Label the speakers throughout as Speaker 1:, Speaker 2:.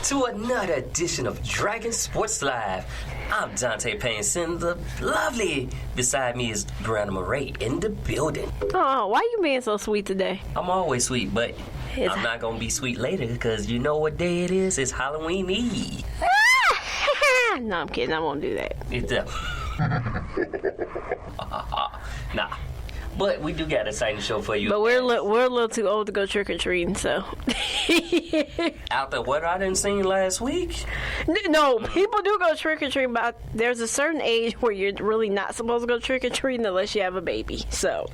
Speaker 1: to another edition of Dragon Sports Live. I'm Donte Payne, sitting the lovely beside me is Briana Marrae in the building.
Speaker 2: Oh, why you being so sweet today?
Speaker 1: I'm always sweet, but I'm not going to be sweet later because you know what day it is? It's Halloween Eve.
Speaker 2: No, I'm kidding. I won't do that.
Speaker 1: It's nah. But we do got an exciting show for you.
Speaker 2: But we're a little too old to go trick-or-treating, so.
Speaker 1: After what I didn't see last week?
Speaker 2: No, people do go trick-or-treating, but there's a certain age where you're really not supposed to go trick-or-treating unless you have a baby, so.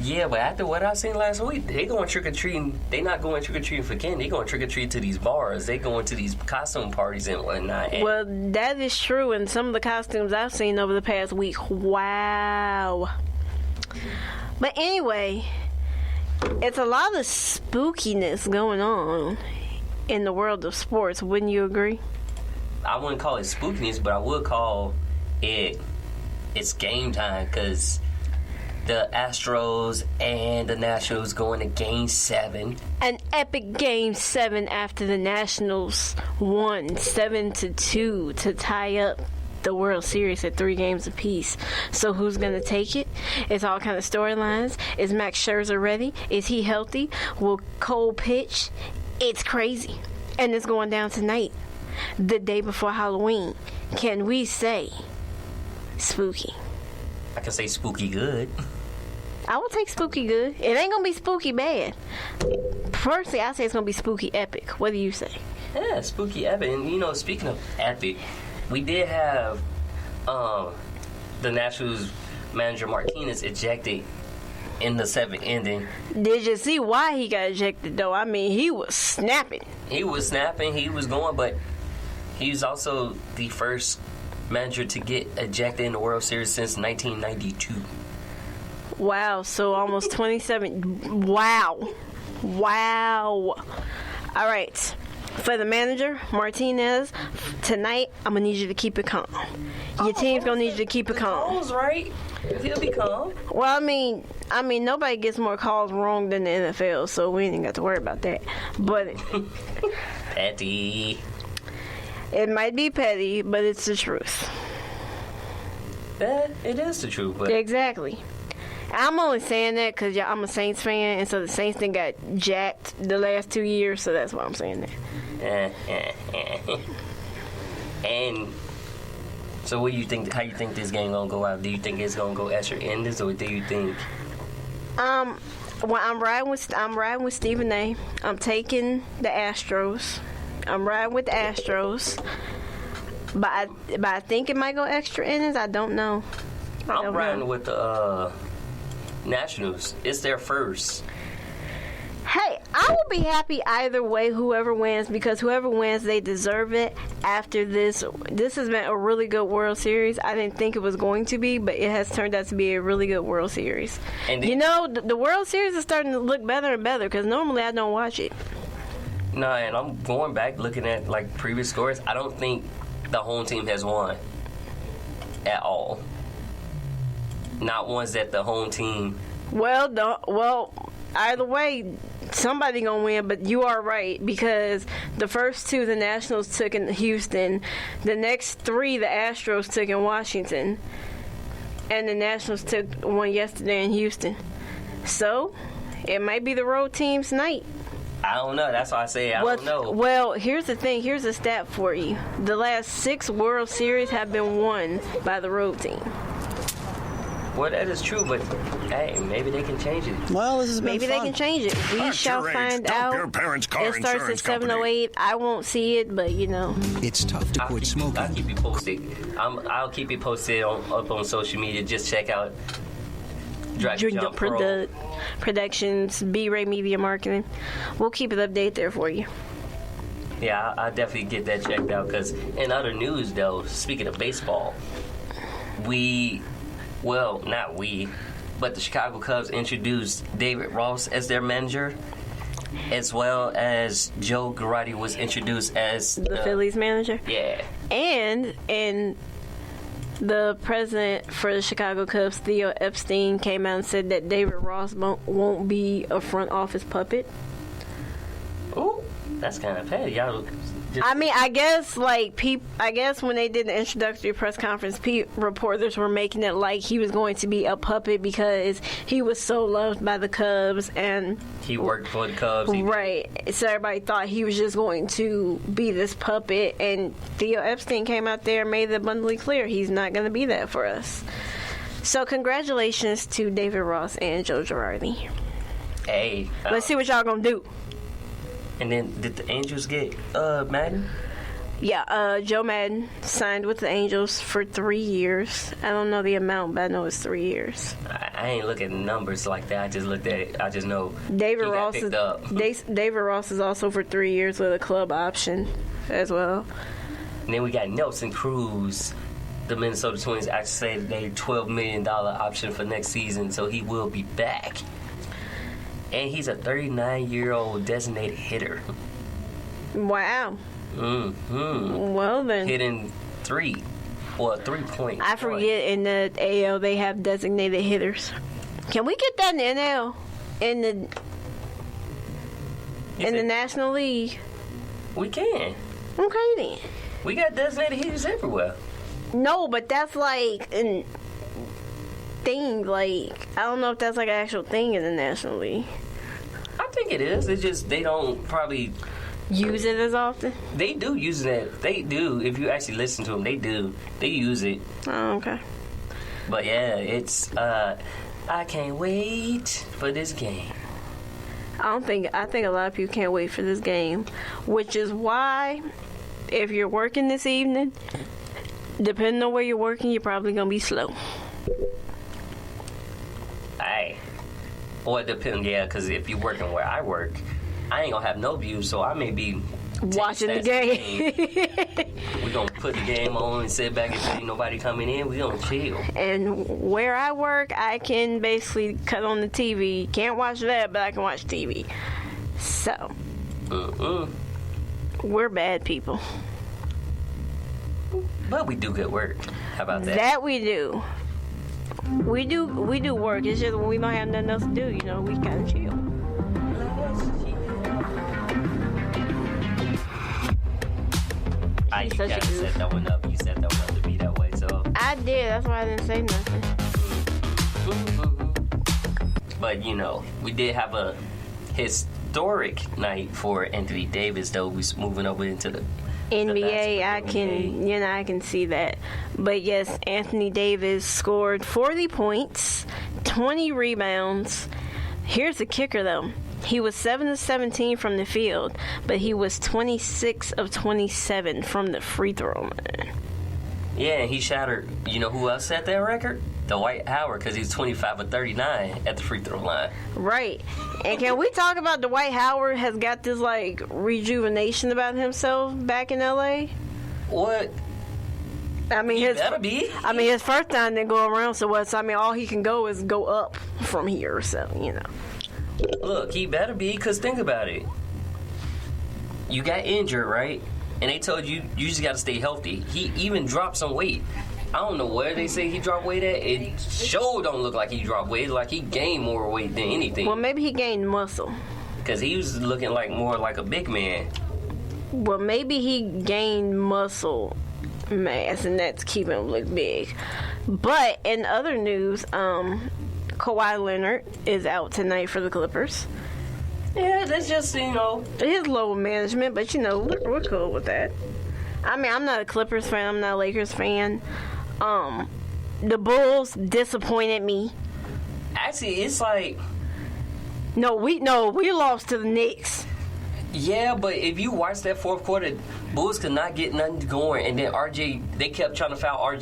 Speaker 1: Yeah, but after what I seen last week, they going trick-or-treating. They not going trick-or-treating for candy. They going trick-or-treat to these bars. They going to these costume parties and whatnot.
Speaker 2: Well, that is true, and some of the costumes I've seen over the past week, wow. But anyway, it's a lot of spookiness going on in the world of sports. Wouldn't you agree?
Speaker 1: I wouldn't call it spookiness, but I would call it's game time because the Astros and the Nationals going to Game 7.
Speaker 2: An epic Game 7 after the Nationals won 7-2 to tie up the World Series at 3 games apiece. So who's going to take it? It's all kind of storylines. Is Max Scherzer ready? Is he healthy? Will Cole pitch? It's crazy. And it's going down tonight, the day before Halloween. Can we say spooky?
Speaker 1: I can say spooky good.
Speaker 2: I will take spooky good. It ain't going to be spooky bad. Personally, I say it's going to be spooky epic. What do you say?
Speaker 1: Yeah, spooky epic. And, you know, speaking of epic, we did have the Nationals manager Martinez ejected in the 7th inning.
Speaker 2: Did you see why he got ejected, though? I mean, he was snapping. He was
Speaker 1: going, but he's also the first manager to get ejected in the World Series since 1992.
Speaker 2: Wow, so almost 27. Wow. All right. For the manager, Martinez, tonight, I'm going to need you to keep it calm. Your team's going to need you to keep it calm.
Speaker 1: Calm's right. He'll be calm.
Speaker 2: Well, I mean, nobody gets more calls wrong than the NFL, so we ain't got to worry about that. But
Speaker 1: petty.
Speaker 2: It might be petty, but it's the truth.
Speaker 1: Yeah, it is the truth. But
Speaker 2: exactly. I'm only saying that because I'm a Saints fan, and so the Saints thing got jacked the last 2 years, so that's why I'm saying that.
Speaker 1: And so, what do you think? How you think this game gonna go out? Do you think it's gonna go extra innings, or do you think?
Speaker 2: Well, I'm riding with Stephen A. I'm taking the Astros. I'm riding with the Astros, but I think it might go extra innings. I don't know.
Speaker 1: I'm riding with the Nationals. It's their first.
Speaker 2: Hey, I will be happy either way, whoever wins, because whoever wins, they deserve it. After this has been a really good World Series. I didn't think it was going to be, but it has turned out to be a really good World Series. And the World Series is starting to look better and better, because normally I don't watch it.
Speaker 1: No, and I'm going back looking at like previous scores. I don't think the home team has won at all. Not ones that the home team.
Speaker 2: Well, either way, somebody gonna win. But you are right, because the first 2 the Nationals took in Houston, the next 3 the Astros took in Washington, and the Nationals took one yesterday in Houston. So it might be the road team's night.
Speaker 1: I don't know. That's why I say I don't know.
Speaker 2: Well, here's the thing. Here's a stat for you. The last 6 World Series have been won by the road team.
Speaker 1: Well, that is true, but hey, maybe they can change it.
Speaker 3: Well, this has been
Speaker 2: maybe
Speaker 3: fun.
Speaker 2: they can change it. We shall find out.
Speaker 4: Your parents' car
Speaker 2: it starts at
Speaker 4: insurance
Speaker 2: 7:08. I won't see it, but you know.
Speaker 3: It's tough to quit smoking.
Speaker 1: I'll keep you posted. I'll keep you posted up on social media. Just check out Jump Pro.
Speaker 2: Productions, B-Ray Media Marketing. We'll keep it updated there for you.
Speaker 1: Yeah, I'll definitely get that checked out. Because in other news, though, speaking of baseball, but the Chicago Cubs introduced David Ross as their manager, as well as Joe Girardi was introduced as
Speaker 2: the Phillies manager.
Speaker 1: Yeah.
Speaker 2: And the president for the Chicago Cubs, Theo Epstein, came out and said that David Ross won't be a front office puppet.
Speaker 1: Ooh. That's kind of petty. Y'all just,
Speaker 2: I mean, I guess when they did the introductory press conference, reporters were making it like he was going to be a puppet because he was so loved by the Cubs and
Speaker 1: he worked for the Cubs.
Speaker 2: Right. So everybody thought he was just going to be this puppet, and Theo Epstein came out there and made it abundantly clear he's not going to be that for us. So congratulations to David Ross and Joe Girardi.
Speaker 1: Hey.
Speaker 2: Let's see what y'all going to do.
Speaker 1: And then, did the Angels get Madden?
Speaker 2: Yeah, Joe Madden signed with the Angels for 3 years. I don't know the amount, but I know it's 3 years.
Speaker 1: I ain't look at numbers like that. I just looked at it. I just know
Speaker 2: David
Speaker 1: he
Speaker 2: Ross
Speaker 1: got picked up.
Speaker 2: David Ross is also for 3 years with a club option as well.
Speaker 1: And then we got Nelson Cruz. The Minnesota Twins actually say they $12 million option for next season, so he will be back. And he's a 39-year-old designated hitter.
Speaker 2: Wow.
Speaker 1: Mm-hmm.
Speaker 2: Well then.
Speaker 1: Hitting 3-point.
Speaker 2: I forget in the AL they have designated hitters. Can we get that in the NL? In the National League?
Speaker 1: We can.
Speaker 2: Okay then.
Speaker 1: We got designated hitters everywhere.
Speaker 2: No, but that's like a thing. Like, I don't know if that's like an actual thing in the National League.
Speaker 1: I think it is. It's just they don't probably
Speaker 2: use it as often.
Speaker 1: They do use it. They do. If you actually listen to them, they do. They use it.
Speaker 2: Oh, okay.
Speaker 1: But yeah, it's. I can't wait for this game.
Speaker 2: I think a lot of people can't wait for this game, which is why if you're working this evening, depending on where you're working, you're probably gonna be slow.
Speaker 1: Aye. Or it depends, yeah, because if you're working where I work, I ain't gonna have no views, so I may be
Speaker 2: watching the game.
Speaker 1: We're gonna put the game on and sit back. If ain't nobody coming in, we gonna chill.
Speaker 2: And where I work, I can basically cut on the TV. Can't watch that, but I can watch TV. So, we're bad people.
Speaker 1: But we do good work. How about that?
Speaker 2: That we do. We do work. It's just when we don't have nothing else to do, we kind of chill.
Speaker 1: You kind of set that one up. You set that one up to be that way, so.
Speaker 2: I did. That's why I didn't say nothing.
Speaker 1: But, we did have a historic night for Anthony Davis, though. We're moving over into the
Speaker 2: NBA, I can see that. But yes, Anthony Davis scored 40 points, 20 rebounds. Here's the kicker, though. He was 7 of 17 from the field, but he was 26 of 27 from the free throw line.
Speaker 1: Yeah, and he shattered, who else set that record? Dwight Howard, because he's 25 of 39 at the free throw line.
Speaker 2: Right. And can we talk about Dwight Howard has got this, rejuvenation about himself back in L.A.?
Speaker 1: What?
Speaker 2: I mean, his first time didn't go around so well. So, all he can go is go up from here. So,
Speaker 1: Look, he better be, because think about it. You got injured, right? And they told you just got to stay healthy. He even dropped some weight. I don't know where they say he dropped weight at. It sure don't look like he dropped weight. Like he gained more weight than anything.
Speaker 2: Well, maybe he gained muscle.
Speaker 1: Because he was looking more like a big man.
Speaker 2: Well, maybe he gained muscle mass, and that's keeping him look big. But in other news, Kawhi Leonard is out tonight for the Clippers.
Speaker 1: Yeah, that's just,
Speaker 2: His low management, but, we're cool with that. I'm not a Clippers fan. I'm not a Lakers fan. The Bulls disappointed me.
Speaker 1: Actually, it's like...
Speaker 2: No, we lost to the Knicks.
Speaker 1: Yeah, but if you watch that fourth quarter, Bulls could not get nothing going, and then they kept trying to foul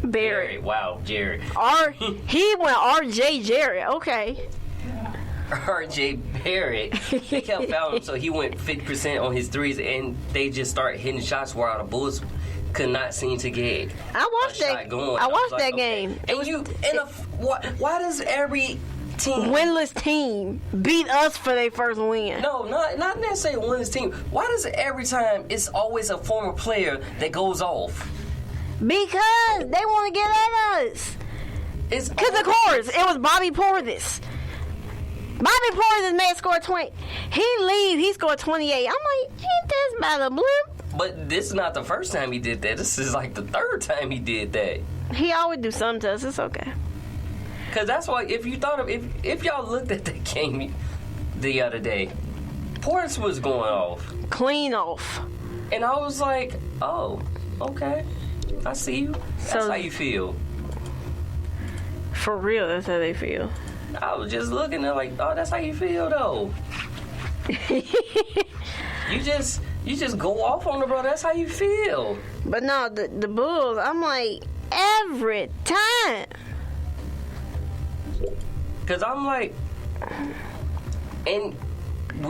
Speaker 1: Barrett. Wow, Jarrett.
Speaker 2: He went R.J. Jarrett. Okay.
Speaker 1: R.J. Barrett. They kept fouling him, so he went 50% on his threes, and they just started hitting shots while the Bulls could not seem to get
Speaker 2: I watched that game.
Speaker 1: Why does every
Speaker 2: winless team beat us for their first win?
Speaker 1: No, not necessarily winless team. Why does it every time it's always a former player that goes off?
Speaker 2: Because they want to get at us. Because of course it was Bobby Portis. Bobby Portis may score 20. He scored 28. I'm like, ain't this about a blip?
Speaker 1: But this is not the first time he did that. This is like the third time he did that.
Speaker 2: He always do something to us. It's okay.
Speaker 1: Because that's why, if you thought of, if y'all looked at the game the other day, Portis was going off.
Speaker 2: Clean off.
Speaker 1: And I was like, oh, okay. I see you. That's how you feel.
Speaker 2: For real, that's how they feel.
Speaker 1: I was just looking at like, oh, that's how you feel, though. You just go off on the bro. That's how you feel.
Speaker 2: But no, the Bulls, I'm like, every time.
Speaker 1: Because I'm like, and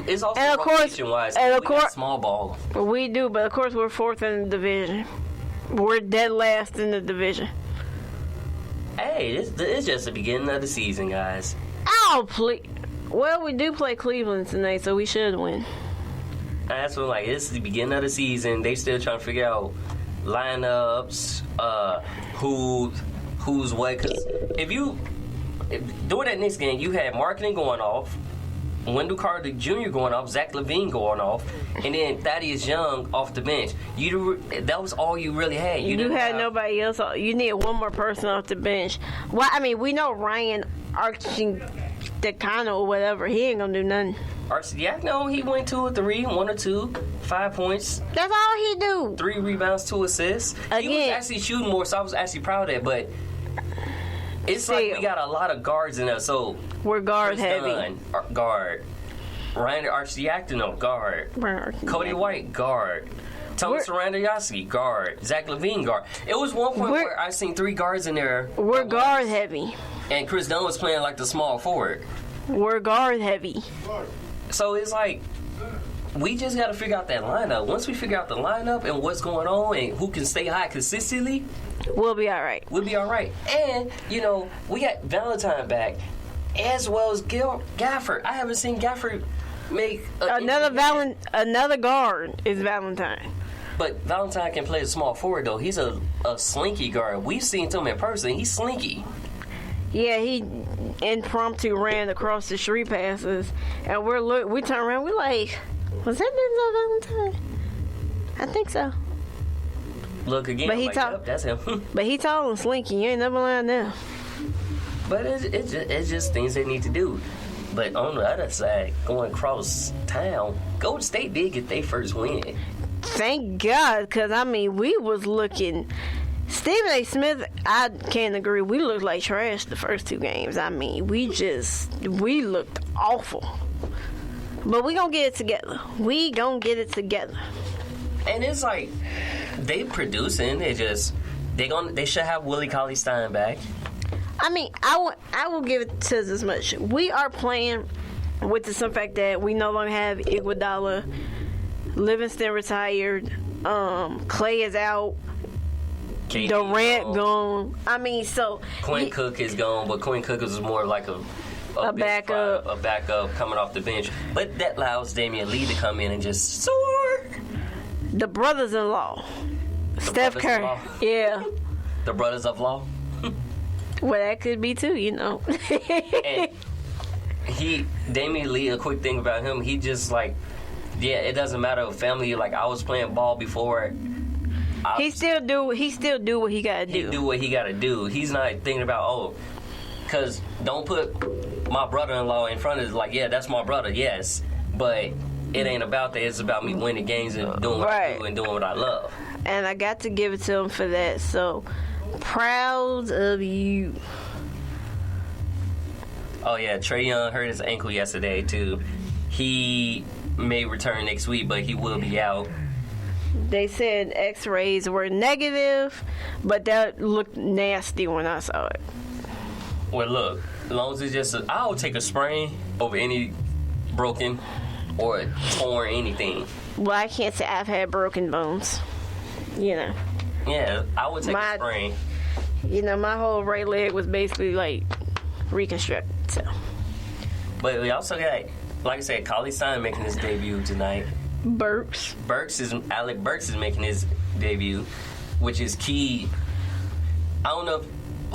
Speaker 1: it's also
Speaker 2: And of course,
Speaker 1: rotation-wise.
Speaker 2: and of
Speaker 1: We got
Speaker 2: course-
Speaker 1: small ball.
Speaker 2: We do, but of course we're fourth in the division. We're dead last in the division.
Speaker 1: Hey, it's just the beginning of the season, guys.
Speaker 2: Oh, please. Well, we do play Cleveland tonight, so we should win.
Speaker 1: That's what, like, it's the beginning of the season. They still trying to figure out lineups, who's what. Because during that next game, you had marketing going off, Wendell Carter Jr. going off, Zach LaVine going off, and then Thaddeus Young off the bench. That was all you really had.
Speaker 2: You had nobody else. You need one more person off the bench. Well, I mean, we know Ryan Archidecano or whatever. He ain't gonna do nothing.
Speaker 1: No, he went 2 or 3, 1 or 2, 5 points,
Speaker 2: That's all he do.
Speaker 1: 3 rebounds, 2 assists. He was
Speaker 2: Again.
Speaker 1: actually shooting more, so I was actually proud of that. But it's like we got a lot of guards in there, so
Speaker 2: We're guard
Speaker 1: Chris
Speaker 2: heavy.
Speaker 1: Dunn, guard. Ryan Archidecano, guard. Cody White, guard. Thomas Randolph, guard. Zach LaVine, guard. It was one point where I seen 3 guards in there.
Speaker 2: We're guard heavy.
Speaker 1: And Chris Dunn was playing like the small forward.
Speaker 2: We're guard heavy.
Speaker 1: So it's like, we just got to figure out that lineup. Once we figure out the lineup and what's going on and who can stay high consistently,
Speaker 2: We'll be all right.
Speaker 1: we'll be all right. And, we got Valentine back as well as Gafford. I haven't seen Gafford make
Speaker 2: Another guard is Valentine.
Speaker 1: But Valentine can play a small forward, though. He's a slinky guard. We've seen him in person. He's slinky.
Speaker 2: Yeah, he impromptu ran across the street passes, and we turn around. We're like, was that Denzel Valentine? I think so.
Speaker 1: Look again.
Speaker 2: But he
Speaker 1: like,
Speaker 2: talk-
Speaker 1: yep, that's him.
Speaker 2: But he tall and slinky. You ain't never lying now.
Speaker 1: But it's just things they need to do. But on the other side, going across town, Golden State did get their first win.
Speaker 2: Thank God, because, I mean, we was looking... Stephen A. Smith, I can't agree. We looked like trash the first 2 games. I mean, we looked awful. But we gonna get it together.
Speaker 1: And it's like, they producing. They should have Willie Cauley-Stein back.
Speaker 2: I mean, I will give it to this much. We are playing with the simple fact that we no longer have Iguodala. Livingston retired. Clay is out.
Speaker 1: KD
Speaker 2: Durant gone. I mean, so
Speaker 1: Quinn Cook is gone, but Quinn Cook is more like a
Speaker 2: backup.
Speaker 1: A backup coming off the bench. But that allows Damian Lee to come in and just soar.
Speaker 2: the brothers-in-law, Steph Curry.
Speaker 1: brothers-in-law.
Speaker 2: Yeah.
Speaker 1: The brothers of law.
Speaker 2: Well, that could be too,
Speaker 1: And Damian Lee, a quick thing about him, he just like, yeah, it doesn't matter if family, like I was playing ball before.
Speaker 2: He still do what he gotta do.
Speaker 1: He do what he gotta do. He's not thinking about, because don't put my brother-in-law in front of it. Like, yeah, that's my brother, yes, but it ain't about that. It's about me winning games and doing what I do and doing what I love.
Speaker 2: And I got to give it to him for that. So proud of you.
Speaker 1: Oh yeah, Trae Young hurt his ankle yesterday too. He may return next week, but he will be out.
Speaker 2: They said X-rays were negative, but that looked nasty when I saw it.
Speaker 1: Well, look, as long as it's just I'll take a sprain over any broken or torn anything.
Speaker 2: Well, I can't say I've had broken bones.
Speaker 1: Yeah, I would take a sprain.
Speaker 2: My whole right leg was basically like reconstructed. So.
Speaker 1: But we also got, like I said, Cauley-Stein making his debut tonight. Alec Burks is making his debut, which is key. I don't know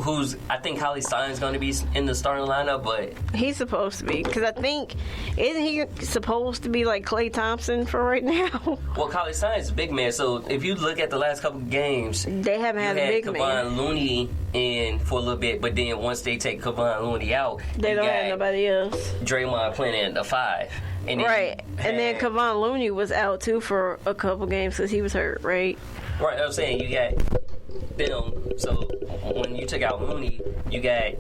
Speaker 1: who's I think Holly Stein's going to be in the starting lineup, but
Speaker 2: he's supposed to be because I think isn't he supposed to be like Klay Thompson for right now?
Speaker 1: Well, Holly Stein's a big man, so if you look at the last couple of games,
Speaker 2: they haven't had a big man.
Speaker 1: Kevon Looney in for a little bit, but then once they take Kevon Looney out,
Speaker 2: they don't have nobody else.
Speaker 1: Draymond playing at the 5. And
Speaker 2: right, and then Kevon Looney was out too for a couple games because he was hurt, right?
Speaker 1: Right, I'm saying you got them. So when you took out Looney, you got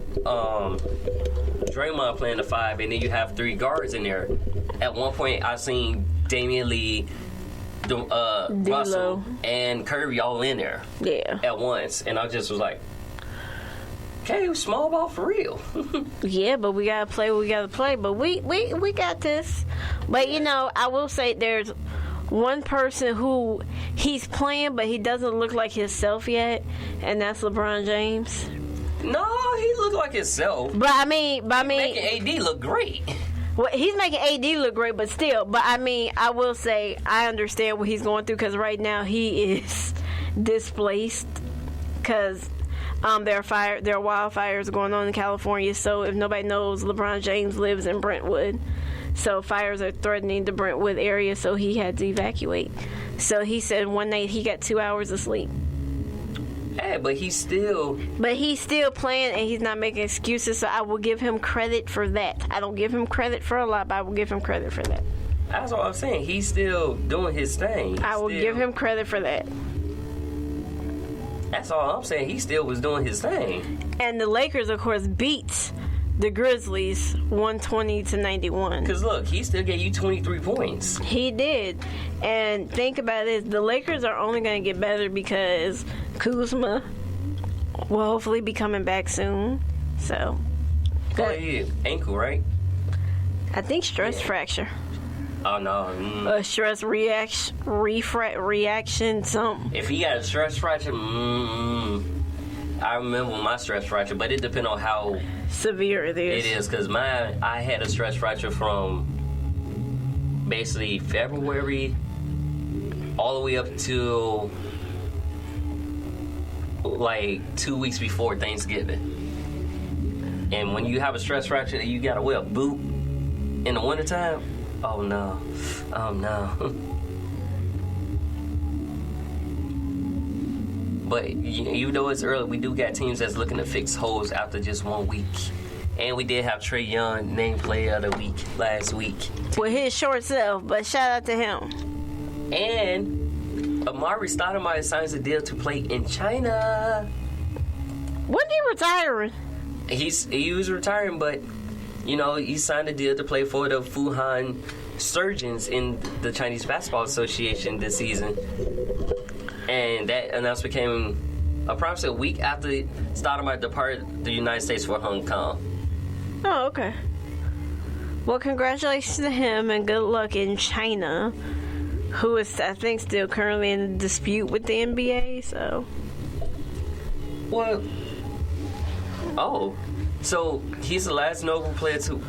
Speaker 1: Draymond playing the 5, and then you have 3 guards in there. At one point, I seen Damian Lee, Russell, and Curry all in there.
Speaker 2: Yeah.
Speaker 1: At once, and I just was like, okay, small ball for real.
Speaker 2: Yeah, but we gotta play what we gotta play. But we got this. But you know, I will say there's one person who he's playing, but he doesn't look like himself yet, and that's LeBron James.
Speaker 1: No, he looked like himself.
Speaker 2: But I mean,
Speaker 1: making AD look great.
Speaker 2: Well, he's making AD look great, but still. But I mean, I will say I understand what he's going through because right now he is displaced because there are wildfires going on in California. So if nobody knows, LeBron James lives in Brentwood. So fires are threatening the Brentwood area, so he had to evacuate. So he said one night he got 2 hours of sleep.
Speaker 1: Hey, but he's still
Speaker 2: playing, and he's not making excuses, so I will give him credit for that. I don't give him credit for a lot, but I will give him credit for that.
Speaker 1: That's what I'm saying. He's still doing his thing.
Speaker 2: I will give him credit for that.
Speaker 1: That's all I'm saying. He still was doing his thing.
Speaker 2: And the Lakers, of course, beat the Grizzlies 120-91.
Speaker 1: Because look, he still gave you 23 points.
Speaker 2: He did. And think about this. The Lakers are only going to get better because Kuzma will hopefully be coming back soon. So.
Speaker 1: Oh, yeah. Ankle, right?
Speaker 2: I think stress fracture.
Speaker 1: Oh, no.
Speaker 2: A stress reaction, something.
Speaker 1: If he got a stress fracture, I remember my stress fracture, but it depends on how
Speaker 2: severe it is.
Speaker 1: It is, because I had a stress fracture from basically February all the way up to like 2 weeks before Thanksgiving. And when you have a stress fracture, you gotta wear a boot in the wintertime. Oh no. But even though it's early, we do got teams that's looking to fix holes after just 1 week. And we did have Trae Young named Player of the Week last week.
Speaker 2: With his short self, but shout out to him.
Speaker 1: And Marrae Stoudemire signs a deal to play in China.
Speaker 2: Wasn't he retiring?
Speaker 1: He was retiring, but he signed a deal to play for the Fuhan Surgeons in the Chinese Basketball Association this season. And that announcement came approximately a week after Stoudemire departed the United States for Hong Kong.
Speaker 2: Oh, okay. Well, congratulations to him and good luck in China, who is, I think, still currently in a dispute with the NBA, so.
Speaker 1: Well, so he's the last notable player to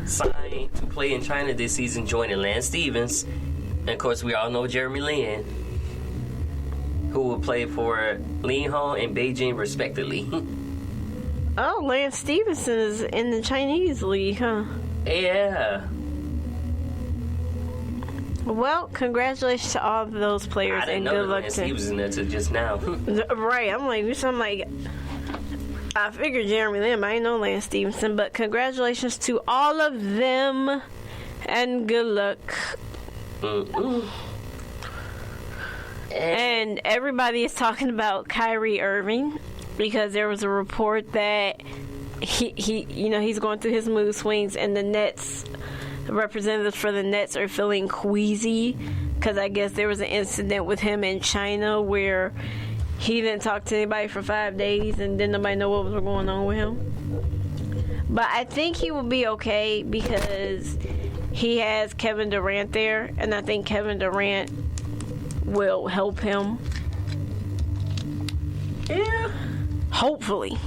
Speaker 1: sign to play in China this season, joining Lance Stevens. And, of course, we all know Jeremy Lin, who will play for Linhong and Beijing, respectively.
Speaker 2: Oh, Lance Stevenson is in the Chinese league, huh?
Speaker 1: Yeah.
Speaker 2: Well, congratulations to all of those players, and good luck
Speaker 1: to. He was in there till just now.
Speaker 2: Right, I'm like, I figured Jeremy Lin, but I didn't know Lance Stevenson. But congratulations to all of them, and good luck. And everybody is talking about Kyrie Irving because there was a report that he's going through his mood swings, and the representatives for the Nets are feeling queasy because I guess there was an incident with him in China where he didn't talk to anybody for 5 days and didn't nobody know what was going on with him. But I think he will be okay because he has Kevin Durant there, and I think Kevin Durant will help him. Yeah. Hopefully.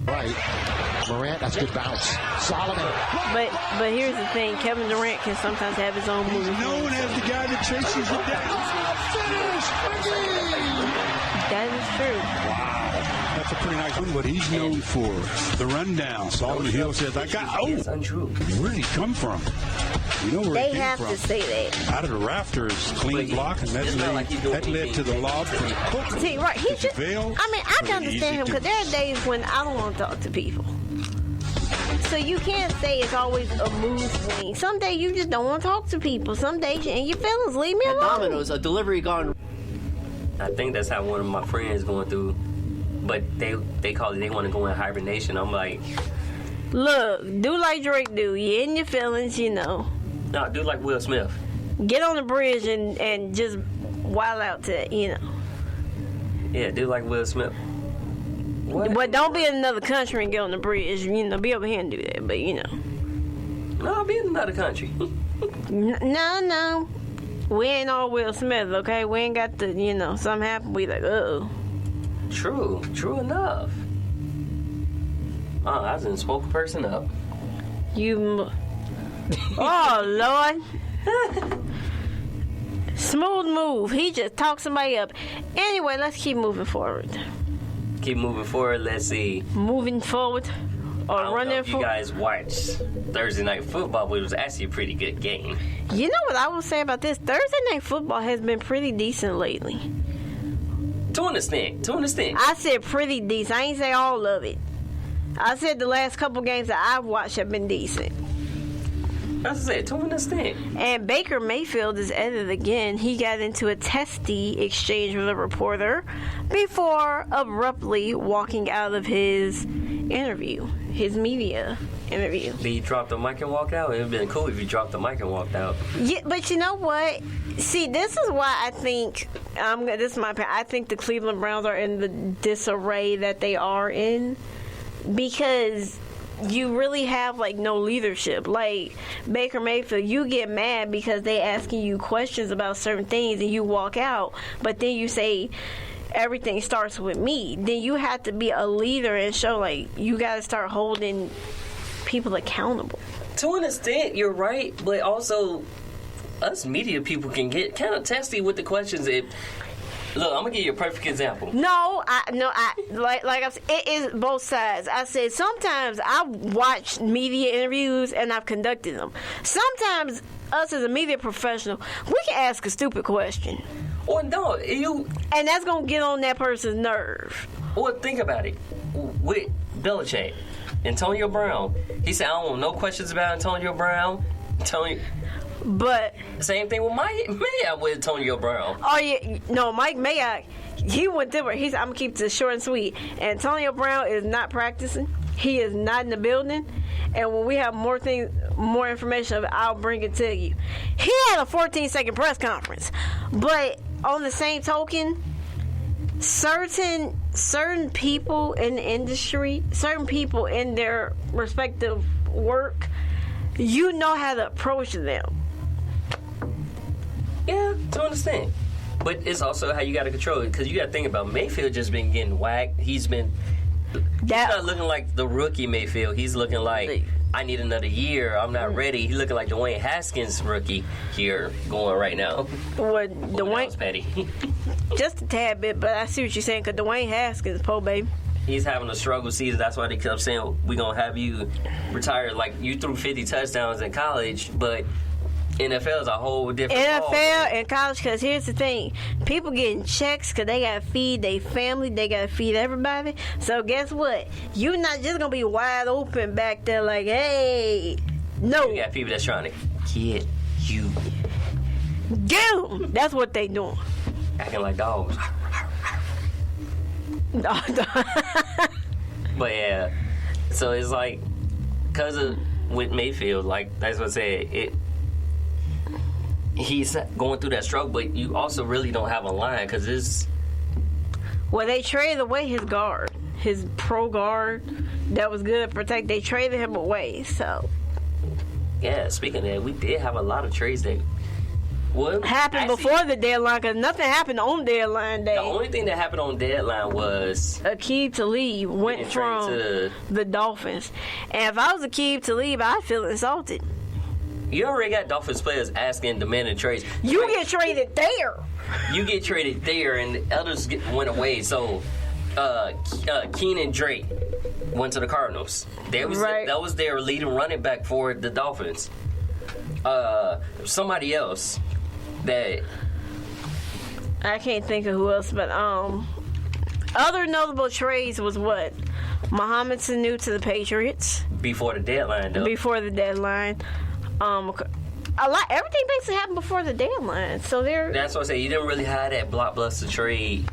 Speaker 4: Right. Morant, that's a good bounce. Solomon.
Speaker 2: But here's the thing. Kevin Durant can sometimes have his own moves.
Speaker 5: Known as the guy that chases it down.
Speaker 2: That is true.
Speaker 4: Wow.
Speaker 5: that's a pretty nice one. What he's known for, the rundown. Solomon Hill says,
Speaker 1: It's untrue.
Speaker 5: where did he come from? You know where
Speaker 2: They
Speaker 5: he came
Speaker 2: have
Speaker 5: from.
Speaker 2: to say that.
Speaker 5: Out of the rafters, clean block, and
Speaker 1: it's not like he's doing
Speaker 5: that led to
Speaker 1: anything
Speaker 5: the lob from Cook.
Speaker 2: See, right? He
Speaker 5: to
Speaker 2: just.
Speaker 5: JaVale.
Speaker 2: I mean, I can understand him because there are days when I don't want to talk to people. So you can't say it's always a mood swing. Some days you just don't want to talk to people. Some days and your feelings leave me
Speaker 6: At
Speaker 2: alone.
Speaker 6: Domino's, a delivery gone.
Speaker 1: I think that's how one of my friends going through. But they call it, they want to go in hibernation. I'm like,
Speaker 2: Look, do like Drake do. You in your feelings, you know.
Speaker 1: no, do like Will Smith.
Speaker 2: Get on the bridge and just wild out to, you know.
Speaker 1: Yeah, do like Will Smith. What?
Speaker 2: But don't be in another country and get on the bridge. You know, be over here and do that. But, you know.
Speaker 1: No, I'll be in another country.
Speaker 2: No. We ain't all Will Smith, okay? We ain't got the, you know, something happen. We like, uh-oh.
Speaker 1: True enough. I done spoke a person up.
Speaker 2: Oh, Lord. Smooth move. He just talked somebody up. Anyway, let's keep moving forward.
Speaker 1: Keep moving forward. Let's see.
Speaker 2: Moving forward. Or
Speaker 1: I don't know
Speaker 2: running
Speaker 1: if you
Speaker 2: forward.
Speaker 1: guys watched Thursday Night Football, but it was actually a pretty good game.
Speaker 2: You know what I will say about this? Thursday Night Football has been pretty decent lately.
Speaker 1: To an extent.
Speaker 2: I said pretty decent. I ain't say all of it. I said the last couple games that I've watched have been decent.
Speaker 1: That's it. To an extent.
Speaker 2: And Baker Mayfield is at it again. He got into a testy exchange with a reporter before abruptly walking out of his interview, his media interview.
Speaker 1: Did he drop the mic and walk out? It would have been cool if he dropped the mic and walked out.
Speaker 2: Yeah, but you know what? See, this is why I think this is my opinion. I think the Cleveland Browns are in the disarray that they are in because you really have like no leadership. Like Baker Mayfield, you get mad because they asking you questions about certain things and you walk out, but then you say everything starts with me. Then you have to be a leader and show like you got to start holding people accountable.
Speaker 1: To an extent, you're right, but also us media people can get kind of testy with the questions. Look, I'm gonna give you a perfect example.
Speaker 2: Like I said, it is both sides. I said sometimes I watch media interviews and I've conducted them. Sometimes us as a media professional, we can ask a stupid question.
Speaker 1: Or no,
Speaker 2: and that's gonna get on that person's nerve.
Speaker 1: Or think about it. With Belichick, Antonio Brown, he said, I don't want no questions about Antonio Brown.
Speaker 2: But
Speaker 1: same thing with Mike Mayock with Antonio Brown.
Speaker 2: Oh yeah, no, Mike Mayock, he went different. I'm gonna keep this short and sweet. Antonio Brown is not practicing. He is not in the building. And when we have more information, I'll bring it to you. He had a 14-second press conference, but on the same token, certain people in the industry, certain people in their respective work, you know how to approach them.
Speaker 1: Yeah, to understand. But it's also how you got to control it. Because you got to think about Mayfield just been getting whacked. He's not looking like the rookie Mayfield. He's looking like, I need another year. I'm not ready. He's looking like Dwayne Haskins rookie here going right now.
Speaker 2: What,
Speaker 1: Dwayne?
Speaker 2: Dwayne?
Speaker 1: Was petty.
Speaker 2: Just a tad bit, but I see what you're saying. Because Dwayne Haskins, po baby.
Speaker 1: He's having a struggle season. That's why they kept saying, we're going to have you retire. Like, you threw 50 touchdowns in college, but NFL is a whole different
Speaker 2: NFL and college, because here's the thing. People getting checks because they got to feed their family. They got to feed everybody. So guess what? You're not just going to be wide open back there like, hey. No.
Speaker 1: You got people that's trying to get you.
Speaker 2: Get 'em. That's what they doing.
Speaker 1: Acting like dogs. But yeah, so it's like, because of with Mayfield, like that's what I said, he's going through that struggle, but you also really don't have a line because it's.
Speaker 2: Well, they traded away his guard, his pro guard that was good at protect. They traded him away, so.
Speaker 1: Yeah, speaking of that, we did have a lot of trades that
Speaker 2: happened before the deadline, because nothing happened on deadline day.
Speaker 1: The only thing that happened on deadline was
Speaker 2: Aqib Talib went from the Dolphins. And if I was Aqib Talib, I'd feel insulted.
Speaker 1: You already got Dolphins players asking, demanding trades.
Speaker 2: You get traded there.
Speaker 1: You get traded there, and others went away. So Keenan Drake went to the Cardinals. That was their leading running back for the Dolphins. Somebody else that
Speaker 2: I can't think of who else, but other notable trades was what? Mohamed Sanu to the Patriots
Speaker 1: before the deadline, though.
Speaker 2: Before the deadline, everything basically happened before the deadline. So
Speaker 1: that's what I say. You didn't really have that blockbuster trade,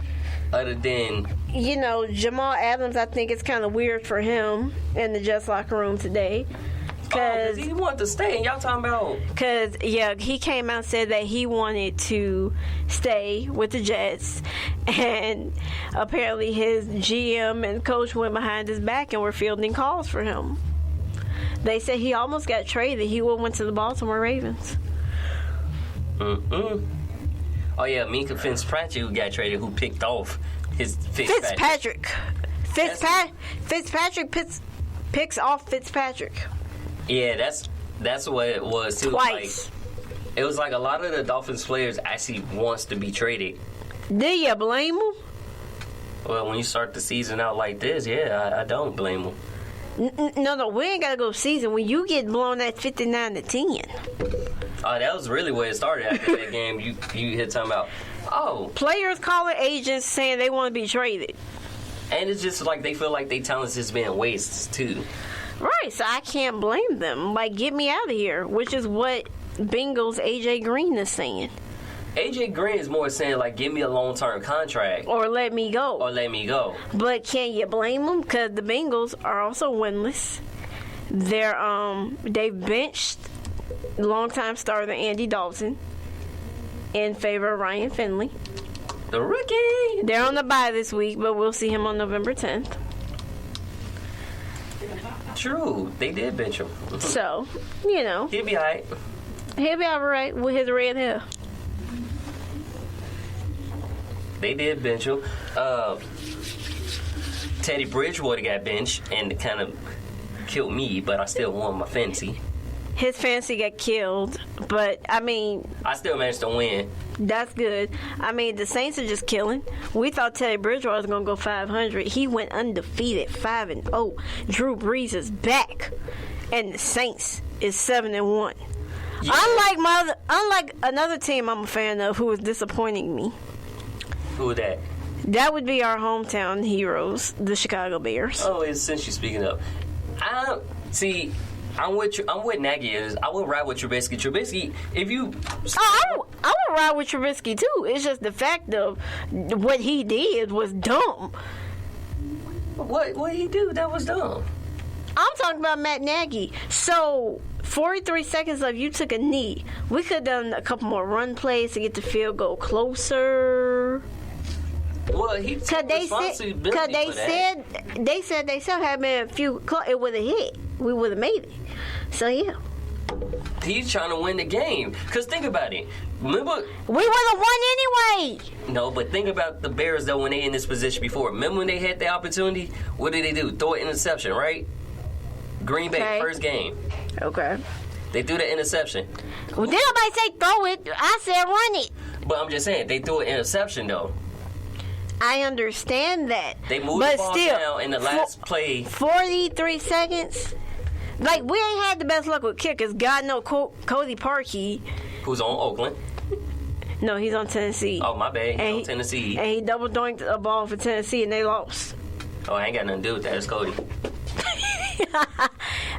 Speaker 1: other than
Speaker 2: Jamal Adams. I think it's kind of weird for him in the Jets locker room today.
Speaker 1: Because he wanted to stay, and y'all talking about...
Speaker 2: Because, he came out and said that he wanted to stay with the Jets, and apparently his GM and coach went behind his back and were fielding calls for him. They said he almost got traded. He went to the Baltimore Ravens.
Speaker 1: Oh, yeah, Minka Fitzpatrick who got traded, who picked off his
Speaker 2: Fitzpatrick picks off Fitzpatrick.
Speaker 1: Yeah, that's what it was too.
Speaker 2: Twice.
Speaker 1: It was like a lot of the Dolphins players actually wants to be traded.
Speaker 2: Do you blame them?
Speaker 1: Well, when you start the season out like this, I don't blame them.
Speaker 2: No, we ain't gotta go season. When you get blown at 59-10.
Speaker 1: Oh, that was really where it started after that game. You hit talking about
Speaker 2: players calling agents saying they want to be traded,
Speaker 1: and it's just like they feel like their talents is being wasted too.
Speaker 2: Right, so I can't blame them. Like, get me out of here, which is what Bengals AJ Green is saying.
Speaker 1: AJ Green is more saying, like, give me a long-term contract.
Speaker 2: Or let me go.
Speaker 1: But
Speaker 2: can you blame them? Because the Bengals are also winless. They've benched longtime starter Andy Dalton in favor of Ryan Finley.
Speaker 1: The rookie!
Speaker 2: They're on the bye this week, but we'll see him on November 10th.
Speaker 1: True, they did bench him.
Speaker 2: So, he'll
Speaker 1: be all right.
Speaker 2: He'll be all right with his red hair.
Speaker 1: They did bench him. Teddy Bridgewater got benched and it kind of killed me, but I still won my fantasy.
Speaker 2: His fantasy got killed, but I
Speaker 1: still managed to win.
Speaker 2: That's good. The Saints are just killing. We thought Teddy Bridgewater was going to go 500. He went undefeated, 5-0. Drew Brees is back, and the Saints is 7-1. Yeah. Unlike another team I'm a fan of who is disappointing me.
Speaker 1: Who that?
Speaker 2: That would be our hometown heroes, the Chicago Bears.
Speaker 1: Oh, since you're speaking of, I'm with Nagy. I would ride with Trubisky. Trubisky, if you...
Speaker 2: I would ride with Trubisky, too. It's just the fact of what he did was dumb.
Speaker 1: What he do that was dumb?
Speaker 2: I'm talking about Matt Nagy. So, 43 seconds left, you took a knee. We could have done a couple more run plays to get the field goal closer.
Speaker 1: Well, he took responsibility for that.
Speaker 2: They said had been a few... It would have hit. We would have made it. So, yeah.
Speaker 1: He's trying to win the game. Because think about it. Remember...
Speaker 2: We would have won anyway.
Speaker 1: No, but think about the Bears, though, when they in this position before. Remember when they had the opportunity? What did they do? Throw an interception, right? Green Bay, first game.
Speaker 2: Okay.
Speaker 1: They threw the interception.
Speaker 2: Well, did nobody say throw it? I said run it.
Speaker 1: But I'm just saying, they threw an interception, though.
Speaker 2: I understand that.
Speaker 1: They moved the ball down in the last play.
Speaker 2: 43 seconds? Like, we ain't had the best luck with kickers. God knows Cody Parkey.
Speaker 1: Who's on Oakland?
Speaker 2: No, he's on Tennessee.
Speaker 1: Oh, my bad. He's on Tennessee.
Speaker 2: And he double doinked a ball for Tennessee, and they lost.
Speaker 1: Oh, I ain't got nothing to do with that. It's Cody.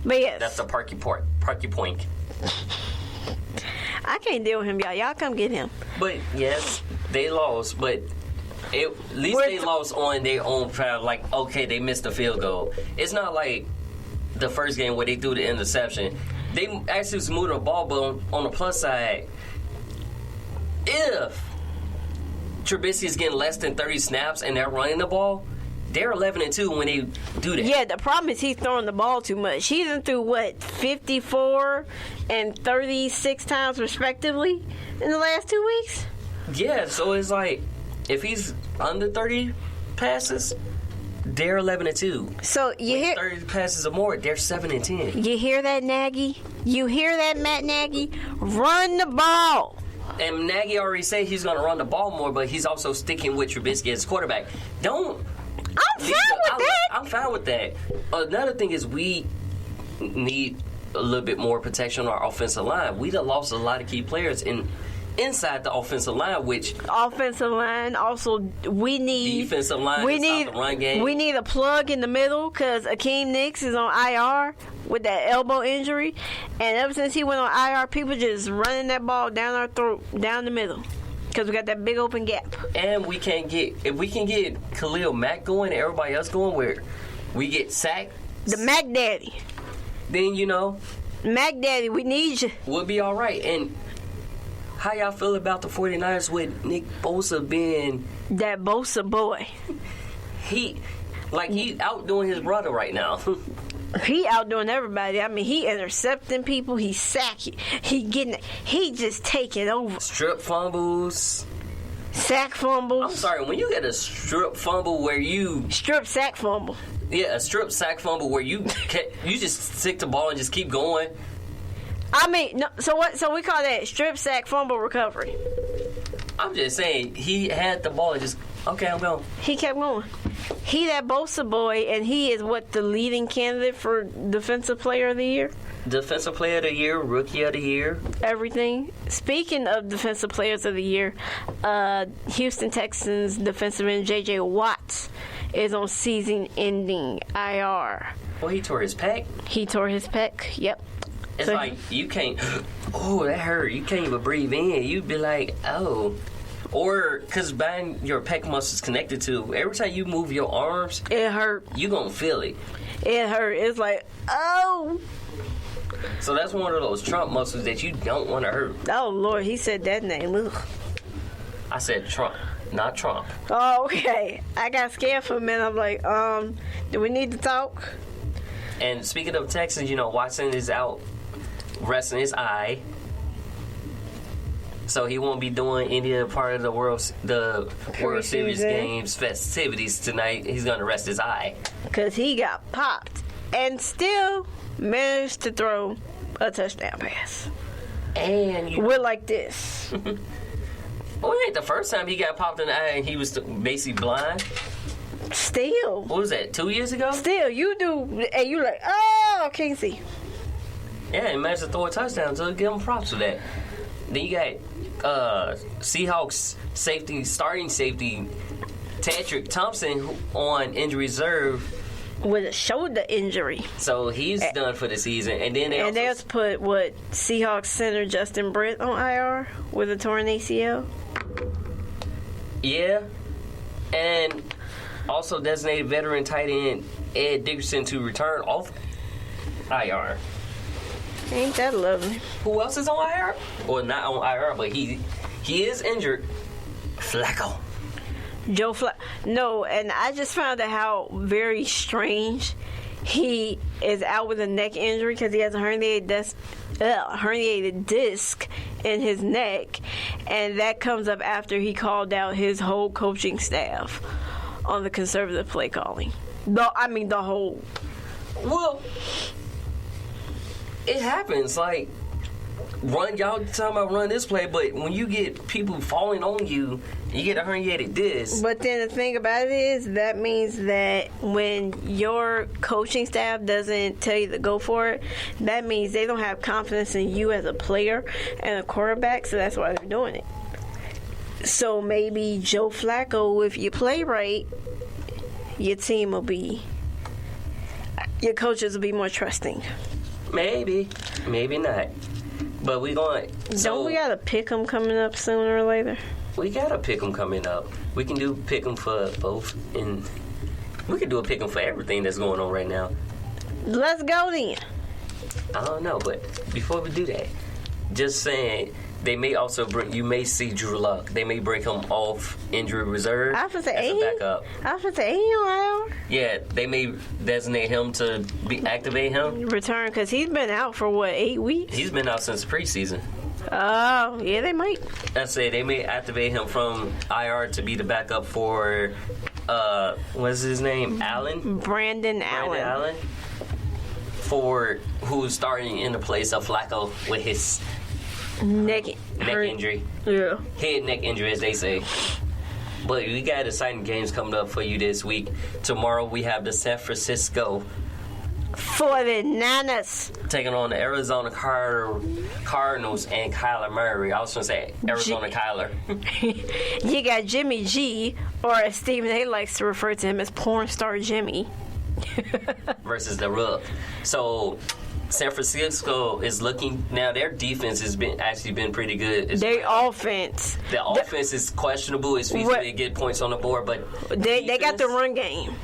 Speaker 2: But yes.
Speaker 1: That's the Parky Point.
Speaker 2: I can't deal with him, y'all. Y'all come get him.
Speaker 1: But, yes, they lost, but... At least they lost on their own proud. Like, okay, they missed the field goal. It's not like the first game where they threw the interception. They actually smoothed the ball, but on the plus side, if Trubisky is getting less than 30 snaps and they're running the ball, they're 11-2 when they do that.
Speaker 2: Yeah, the problem is he's throwing the ball too much. He's done threw 54 and 36 times respectively in the last 2 weeks.
Speaker 1: Yeah, so it's like, if he's under 30 passes, they're 11-2.
Speaker 2: So you hear
Speaker 1: 30 passes or more, they're 7-10.
Speaker 2: You hear that, Nagy? You hear that, Matt Nagy? Run the ball.
Speaker 1: And Nagy already said he's going to run the ball more, but he's also sticking with Trubisky as quarterback.
Speaker 2: I'm
Speaker 1: I'm fine with that. Another thing is we need a little bit more protection on our offensive line. We done lost a lot of key players inside the offensive line, which
Speaker 2: offensive line also we need
Speaker 1: defensive line. The run game.
Speaker 2: We need a plug in the middle because Akeem Nicks is on IR with that elbow injury, and ever since he went on IR, people just running that ball down our throat, down the middle. Because we got that big open gap.
Speaker 1: And if we can get Khalil Mack going and everybody else going where we get sacked.
Speaker 2: The Mac Daddy.
Speaker 1: Then,
Speaker 2: Mac Daddy, we need you.
Speaker 1: We'll be all right. And how y'all feel about the 49ers with Nick Bosa being...
Speaker 2: That Bosa boy.
Speaker 1: He's outdoing his brother right now.
Speaker 2: He outdoing everybody. I mean, he intercepting people. He sacking. He just taking over.
Speaker 1: Strip fumbles.
Speaker 2: Sack fumbles.
Speaker 1: I'm sorry, when you get a strip fumble where you...
Speaker 2: Strip sack fumble.
Speaker 1: Yeah, a strip sack fumble where you just stick the ball and just keep going.
Speaker 2: I mean, no, so what? So we call that strip sack fumble recovery.
Speaker 1: I'm just saying, he had the ball and just... Okay, I'm going.
Speaker 2: He kept going. He that Bosa boy, and he is the leading candidate for Defensive Player of the Year?
Speaker 1: Defensive Player of the Year, Rookie of the Year. Everything.
Speaker 2: Speaking of Defensive Players of the Year, Houston Texans defensive end J.J. Watt is on season-ending IR.
Speaker 1: Well, he tore his pec.
Speaker 2: He tore his pec, yep.
Speaker 1: It's so like, you can't... Oh, that hurt. You can't even breathe in. You'd be like, oh... Or, because your pec muscle is connected to, every time you move your arms,
Speaker 2: it hurt.
Speaker 1: You gonna feel it.
Speaker 2: It hurt. It's like, oh.
Speaker 1: So that's one of those Trump muscles that you don't want to hurt.
Speaker 2: Oh, Lord, he said that name. Ugh.
Speaker 1: I said Trump, not Trump.
Speaker 2: Oh, okay. I got scared for a minute. I'm like, do we need to talk?
Speaker 1: And speaking of Texans, Watson is out resting his eye. So he won't be doing any of the part of the World Series games festivities tonight. He's going to rest his eye. Because
Speaker 2: he got popped and still managed to throw a touchdown pass.
Speaker 1: And
Speaker 2: we're like this.
Speaker 1: Well, it ain't the first time he got popped in the eye and he was basically blind.
Speaker 2: Still.
Speaker 1: What was that, 2 years ago?
Speaker 2: Still, you do, and you like, oh, can't see.
Speaker 1: Yeah, he managed to throw a touchdown, so give him props for that. Then you got Seahawks starting safety, Tadrick Thompson on injury reserve
Speaker 2: with a shoulder injury.
Speaker 1: So he's done for the season. And then they
Speaker 2: also put Seahawks center Justin Britt on IR with a torn ACL.
Speaker 1: Yeah, and also designated veteran tight end Ed Dickerson to return off IR.
Speaker 2: Ain't that lovely?
Speaker 1: Who else is on IR? Well, not on IR, but he is injured. Flacco.
Speaker 2: Joe Flacco. No, and I just found out how very strange he is out with a neck injury because he has a herniated disc in his neck, and that comes up after he called out his whole coaching staff on the conservative play calling. The whole.
Speaker 1: Well, it happens. Like, y'all talking about run this play, but when you get people falling on you, you get a herniated disc.
Speaker 2: But then the thing about it is that means that when your coaching staff doesn't tell you to go for it, that means they don't have confidence in you as a player and a quarterback, so that's why they're doing it. So maybe Joe Flacco, if you play right, your team will be, your coaches will be more trusting.
Speaker 1: Maybe not. But we going.
Speaker 2: Don't we gotta pick them coming up sooner or later?
Speaker 1: We gotta pick them coming up. We can do pick them for both, and we can do a pick them for everything that's going on right now.
Speaker 2: Let's go then.
Speaker 1: I don't know, but before we do that, just saying, they may also you may see Drew Luck. They may bring him off injury reserve
Speaker 2: as a backup. I was say
Speaker 1: yeah, they may designate him to activate him.
Speaker 2: Return, because he's been out for 8 weeks?
Speaker 1: He's been out since preseason.
Speaker 2: Oh, yeah, they might.
Speaker 1: I say they may activate him from IR to be the backup for what's his name?
Speaker 2: Brandon Allen.
Speaker 1: For who's starting in the place of Flacco with his neck injury.
Speaker 2: Yeah.
Speaker 1: Head neck injury, as they say. But we got exciting games coming up for you this week. Tomorrow we have the San Francisco
Speaker 2: 49ers
Speaker 1: taking on the Arizona Cardinals and Kyler Murray. I was going to say Arizona Kyler.
Speaker 2: You got Jimmy G, or as Stephen A. likes to refer to him as porn star Jimmy.
Speaker 1: Versus the Rook. So San Francisco is looking now. Their defense has been pretty good.
Speaker 2: Their offense.
Speaker 1: The offense is questionable. It's feasible to get points on the board, but
Speaker 2: they got the run game.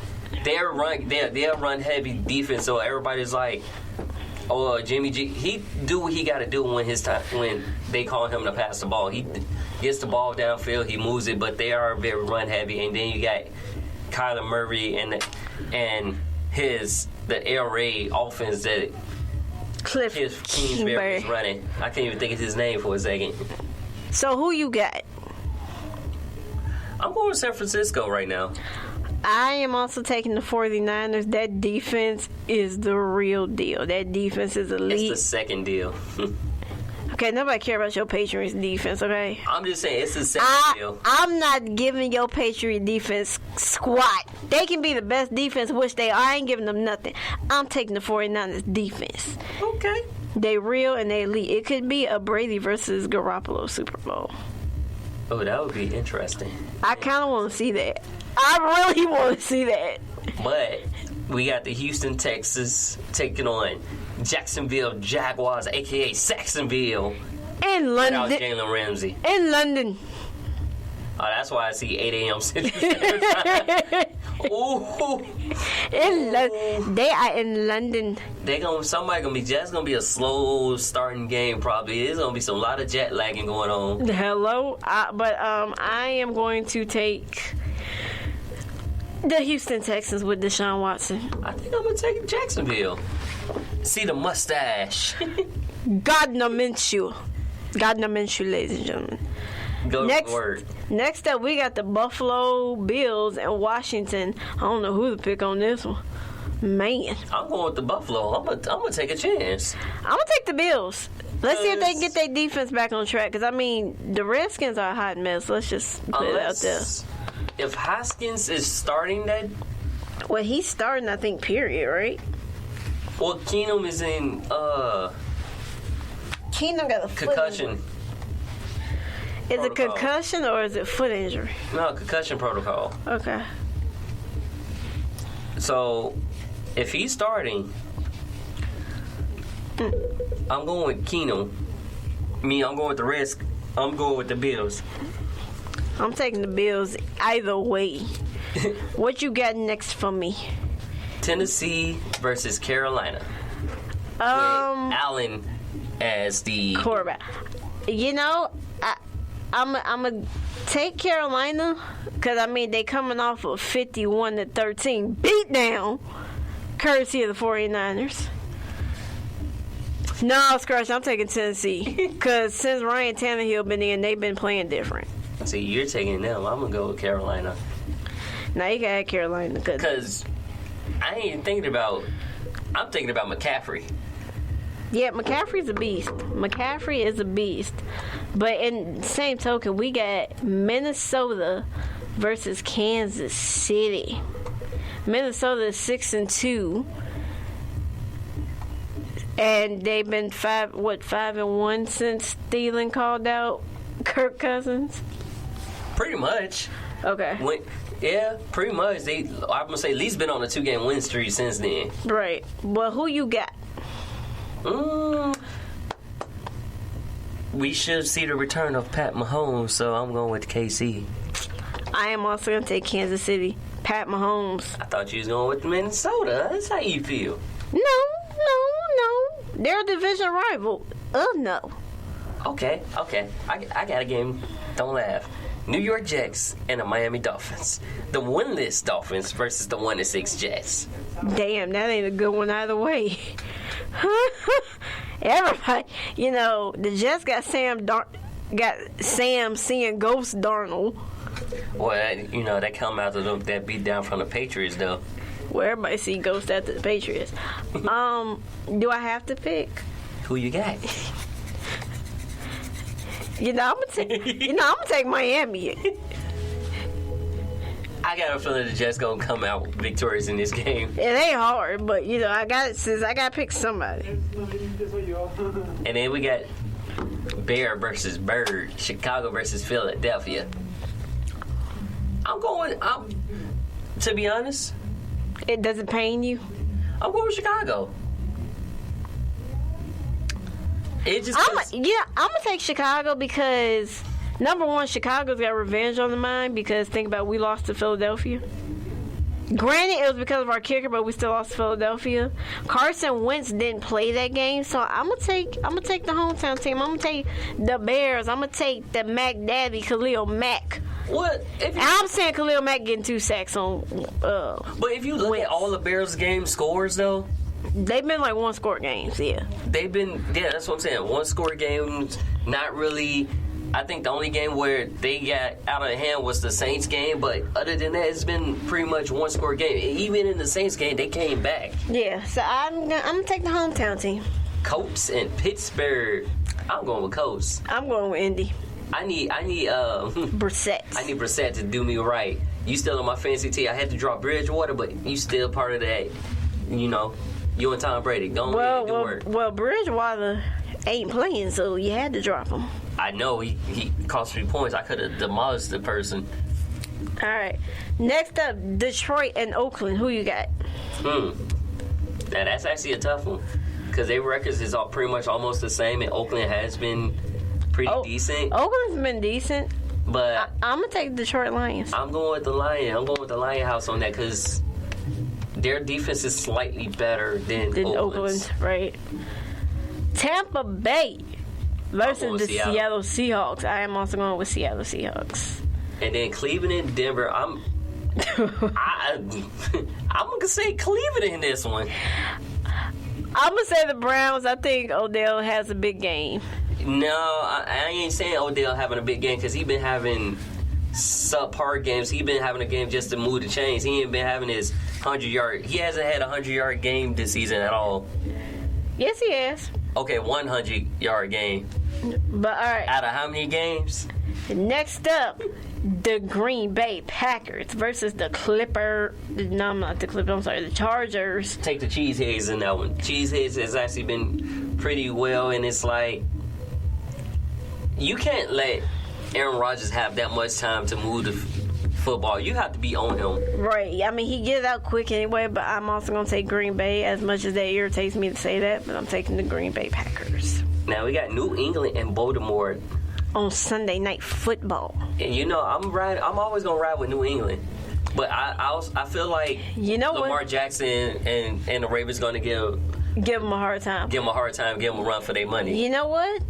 Speaker 1: They're run heavy defense. So everybody's like, "Oh, Jimmy G, he do what he got to do when they call him to pass the ball. He gets the ball downfield, he moves it, but they are very run heavy. And then you got Kyler Murray and the air raid offense that
Speaker 2: Cliff
Speaker 1: Kingsbury is running. I can't even think of his name for a second.
Speaker 2: So who you got?
Speaker 1: I'm going with San Francisco right now.
Speaker 2: I am also taking the 49ers. That defense is the real deal. That defense is elite.
Speaker 1: It's the second deal.
Speaker 2: Okay, nobody care about your Patriots defense, okay?
Speaker 1: I'm just saying, it's the second deal.
Speaker 2: I'm not giving your Patriot defense squat. They can be the best defense, which they are. I ain't giving them nothing. I'm taking the 49ers defense.
Speaker 1: Okay.
Speaker 2: They real and they elite. It could be a Brady versus Garoppolo Super Bowl.
Speaker 1: Oh, that would be interesting.
Speaker 2: I kind of want to see that. I really want to see that.
Speaker 1: But we got the Houston Texans taking on Jacksonville Jaguars, a.k.a. Saxonville.
Speaker 2: In London.
Speaker 1: Without Jalen Ramsey.
Speaker 2: In London.
Speaker 1: Oh, that's why I see 8 a.m. Central Standard Time. Ooh.
Speaker 2: They are in London.
Speaker 1: Somebody gonna be just gonna be a slow starting game. Probably there's gonna be a lot of jet lagging going on.
Speaker 2: Hello, I am going to take the Houston Texans with Deshaun Watson.
Speaker 1: I think I'm gonna take Jacksonville. See the mustache.
Speaker 2: Gardner Minshew, ladies and gentlemen. Next up, we got the Buffalo Bills and Washington. I don't know who to pick on this one. Man.
Speaker 1: I'm going with the Buffalo. I'm gonna take a chance.
Speaker 2: I'm going to take the Bills. Let's see if they can get their defense back on track. Because, I mean, the Redskins are a hot mess. Let's just put it out there.
Speaker 1: If Hoskins is starting that...
Speaker 2: Well, he's starting, I think, period, right?
Speaker 1: Well, Keenum is in...
Speaker 2: Keenum got a foot
Speaker 1: concussion.
Speaker 2: Injury. Is it concussion or is it foot injury?
Speaker 1: No, concussion protocol.
Speaker 2: Okay.
Speaker 1: So, if he's starting, I'm going with Keenum. I'm going with the risk. I'm going with the Bills.
Speaker 2: I'm taking the Bills either way. What you got next for me?
Speaker 1: Tennessee versus Carolina. With Allen as the
Speaker 2: quarterback. You know, I'm gonna take Carolina because I mean they coming off of 51-13 beatdown, courtesy of the 49ers. No, scratch. I'm taking Tennessee because since Ryan Tannehill been in, they've been playing different.
Speaker 1: See, you're taking them. I'm gonna go with Carolina.
Speaker 2: Now you can add Carolina
Speaker 1: because I ain't thinking about. I'm thinking about McCaffrey.
Speaker 2: Yeah, McCaffrey's a beast. McCaffrey is a beast. But in the same token, we got Minnesota versus Kansas City. Minnesota is 6-2. And they've been 5-1 since Thielen called out Kirk Cousins?
Speaker 1: Pretty much.
Speaker 2: Okay.
Speaker 1: Yeah, pretty much. I'm going to say at least been on a 2-game win streak since then.
Speaker 2: Right. Well, who you got?
Speaker 1: We should see the return of Pat Mahomes, so I'm going with KC.
Speaker 2: I am also going to take Kansas City. Pat Mahomes.
Speaker 1: I thought you was going with Minnesota. That's how you feel.
Speaker 2: No. They're a division rival. No.
Speaker 1: Okay. I got a game. Don't laugh. New York Jets and the Miami Dolphins. The winless Dolphins versus the 1-6 Jets.
Speaker 2: Damn, that ain't a good one either way. Everybody, the Jets got Sam seeing Ghost Darnold.
Speaker 1: Well, that come out of that beat down from the Patriots, though.
Speaker 2: Well, everybody see Ghost after the Patriots. Do I have to pick?
Speaker 1: Who you got?
Speaker 2: I'm gonna take Miami.
Speaker 1: I got a feeling the Jets gonna come out victorious in this game.
Speaker 2: It ain't hard, but I got to pick somebody.
Speaker 1: And then we got Bear versus Bird, Chicago versus Philadelphia. To be honest,
Speaker 2: It doesn't pain you.
Speaker 1: I'm going with Chicago.
Speaker 2: I'm gonna take Chicago because number one, Chicago's got revenge on the mind because think about we lost to Philadelphia. Granted, it was because of our kicker, but we still lost to Philadelphia. Carson Wentz didn't play that game, so I'm gonna take the hometown team. I'm gonna take the Bears. I'm gonna take the Mac Daddy, Khalil Mack.
Speaker 1: What?
Speaker 2: I'm saying Khalil Mack getting 2 sacks on.
Speaker 1: But if you look
Speaker 2: Wentz.
Speaker 1: at all the Bears game scores, though,
Speaker 2: they've been like 1-score games. Yeah.
Speaker 1: That's what I'm saying. 1-score games, not really. I think the only game where they got out of hand was the Saints game, but other than that, it's been pretty much 1-score game. Even in the Saints game, they came back.
Speaker 2: Yeah. So I'm gonna take the hometown team.
Speaker 1: Colts and Pittsburgh. I'm going with Colts.
Speaker 2: I'm going with Indy.
Speaker 1: I need
Speaker 2: Brissett.
Speaker 1: I need Brissett to do me right. You still on my fancy team. I had to drop Bridgewater, but you still part of that. You and Tom Brady. Go ahead and do work.
Speaker 2: Well, Bridgewater ain't playing, so you had to drop him.
Speaker 1: I know he cost 3 points. I could have demolished the person.
Speaker 2: All right. Next up, Detroit and Oakland. Who you got?
Speaker 1: Now, that's actually a tough one because their records is all pretty much almost the same, and Oakland has been pretty decent.
Speaker 2: Oakland's been decent,
Speaker 1: but
Speaker 2: I'm gonna take the Detroit Lions.
Speaker 1: I'm going with the Lion. I'm going with the Lion House on that because their defense is slightly better than Oakland's.
Speaker 2: Oakland, right? Tampa Bay versus the Seattle Seahawks. I am also going with Seattle Seahawks.
Speaker 1: And then Cleveland and Denver. I'm gonna say Cleveland in this one.
Speaker 2: I'm gonna say the Browns. I think Odell has a big game.
Speaker 1: No, I ain't saying Odell having a big game because he been having subpar games. He been having a game just to move the chains. He ain't been having his 100-yard. He hasn't had a 100-yard game this season at all.
Speaker 2: Yes, he has.
Speaker 1: Okay, 100-yard game.
Speaker 2: But all right.
Speaker 1: Out of how many games?
Speaker 2: Next up, the Green Bay Packers versus the Clipper. No, not the Clipper. I'm sorry, the Chargers.
Speaker 1: Take the Cheeseheads in that one. Cheeseheads has actually been pretty well, and it's like you can't let Aaron Rodgers have that much time to move the football. You have to be on him.
Speaker 2: Right. I mean, he gets out quick anyway, but I'm also going to take Green Bay, as much as that irritates me to say that, but I'm taking the Green Bay Packers.
Speaker 1: Now, we got New England and Baltimore
Speaker 2: on Sunday Night Football.
Speaker 1: And I'm always going to ride with New England. But I feel like Lamar Jackson and the Ravens going to
Speaker 2: give them a hard time.
Speaker 1: Give them a run for their money.
Speaker 2: You know what?